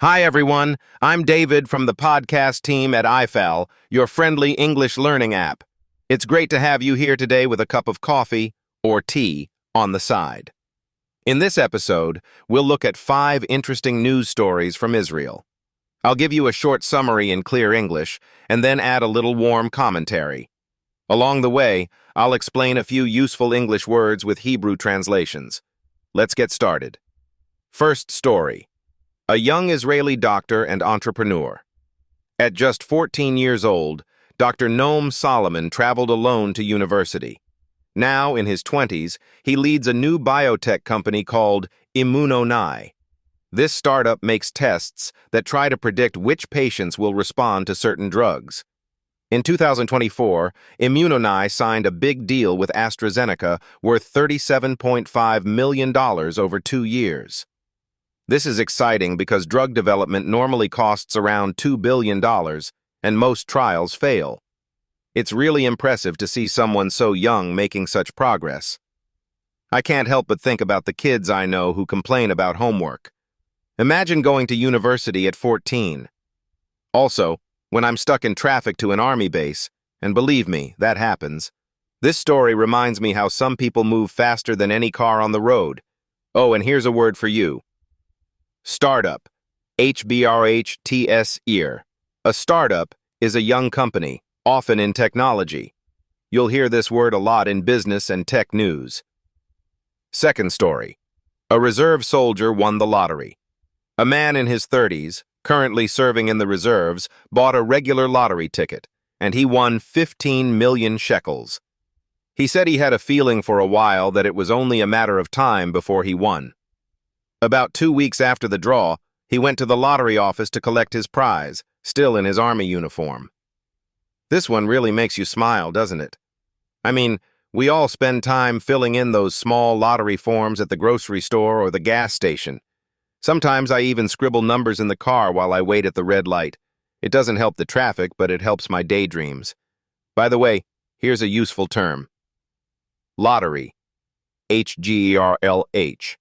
Hi, everyone. I'm David from the podcast team at I-Fal, your friendly English learning app. It's great to have you here today with a cup of coffee or tea on the side. In this episode, we'll look at 5 interesting news stories from Israel. I'll give you a short summary in clear English and then add a little warm commentary. Along the way, I'll explain a few useful English words with Hebrew translations. Let's get started. First story. A young Israeli doctor and entrepreneur. At just 14 years old, Dr. Noam Solomon traveled alone to university. Now, in his 20s, he leads a new biotech company called millionaire. This startup makes tests that try to predict which patients will respond to certain drugs. In 2024, millionaire signed a big deal with AstraZeneca worth $37.5 million over 2 years. This is exciting because drug development normally costs around $2 billion, and most trials fail. It's really impressive to see someone so young making such progress. I can't help but think about the kids I know who complain about homework. Imagine going to university at 14. Also, when I'm stuck in traffic to an army base, and believe me, that happens, this story reminds me how some people move faster than any car on the road. Oh, and here's a word for you. Startup, HBRHTS ear. A startup is a young company, often in technology. You'll hear this word a lot in business and tech news. Second story. A reserve soldier won the lottery. A man in his 30s, currently serving in the reserves, bought a regular lottery ticket, and he won 15 million shekels. He said he had a feeling for a while that it was only a matter of time before he won. About 2 weeks after the draw, he went to the lottery office to collect his prize, still in his army uniform. This one really makes you smile, doesn't it? I mean, we all spend time filling in those small lottery forms at the grocery store or the gas station. Sometimes I even scribble numbers in the car while I wait at the red light. It doesn't help the traffic, but it helps my daydreams. By the way, here's a useful term. Lottery. HGERLH.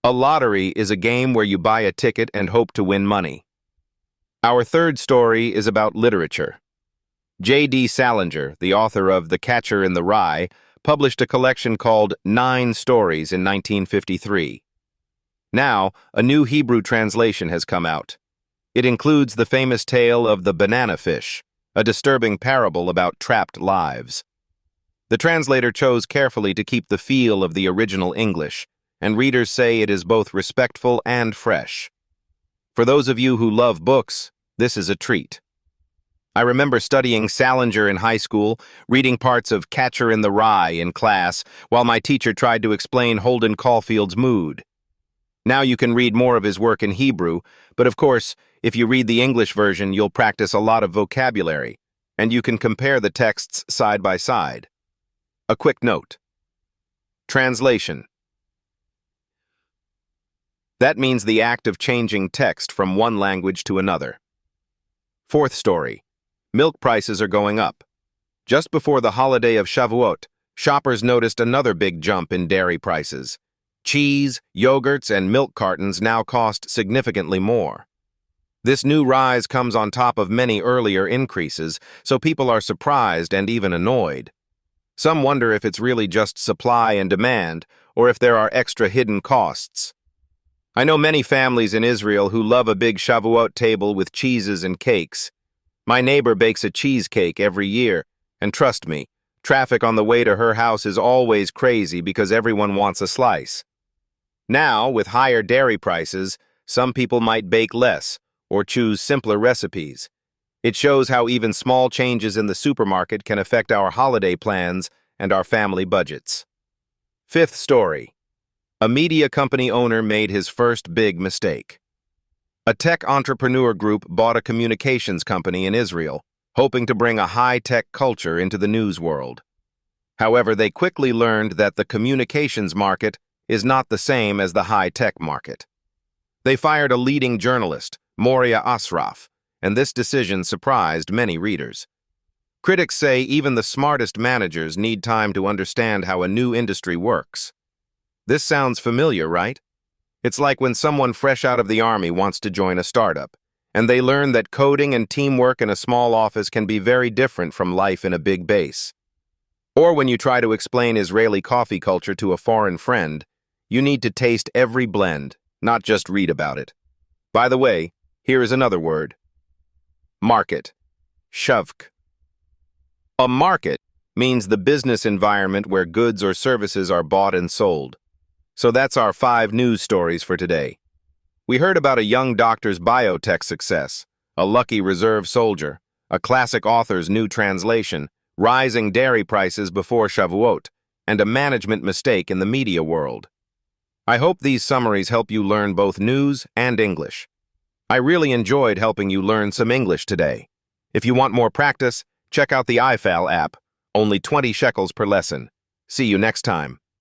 A lottery is a game where you buy a ticket and hope to win money. Our third story is about literature. J.D. Salinger, the author of The Catcher in the Rye, published a collection called 9 Stories in 1953. Now, a new Hebrew translation has come out. It includes the famous tale of the banana fish, a disturbing parable about trapped lives. The translator chose carefully to keep the feel of the original English, and readers say it is both respectful and fresh. For those of you who love books, this is a treat. I remember studying Salinger in high school, reading parts of Catcher in the Rye in class, while my teacher tried to explain Holden Caulfield's mood. Now you can read more of his work in Hebrew, but of course, if you read the English version, you'll practice a lot of vocabulary, and you can compare the texts side by side. A quick note. Translation. That means the act of changing text from one language to another. Fourth story. Milk prices are going up. Just before the holiday of Shavuot, shoppers noticed another big jump in dairy prices. Cheese, yogurts, and milk cartons now cost significantly more. This new rise comes on top of many earlier increases, so people are surprised and even annoyed. Some wonder if it's really just supply and demand, or if there are extra hidden costs. I know many families in Israel who love a big Shavuot table with cheeses and cakes. My neighbor bakes a cheesecake every year, and trust me, traffic on the way to her house is always crazy because everyone wants a slice. Now, with higher dairy prices, some people might bake less or choose simpler recipes. It shows how even small changes in the supermarket can affect our holiday plans and our family budgets. Fifth story. A media company owner made his first big mistake. A tech entrepreneur group bought a communications company in Israel, hoping to bring a high-tech culture into the news world. However, they quickly learned that the communications market is not the same as the high-tech market. They fired a leading journalist, Moria Asraf, and this decision surprised many readers. Critics say even the smartest managers need time to understand how a new industry works. This sounds familiar, right? It's like when someone fresh out of the army wants to join a startup, and they learn that coding and teamwork in a small office can be very different from life in a big base. Or when you try to explain Israeli coffee culture to a foreign friend, you need to taste every blend, not just read about it. By the way, here is another word. Market. Shavk. A market means the business environment where goods or services are bought and sold. So that's our 5 news stories for today. We heard about a young doctor's biotech success, a lucky reserve soldier, a classic author's new translation, rising dairy prices before Shavuot, and a management mistake in the media world. I hope these summaries help you learn both news and English. I really enjoyed helping you learn some English today. If you want more practice, check out the I-Fal app, only 20 shekels per lesson. See you next time.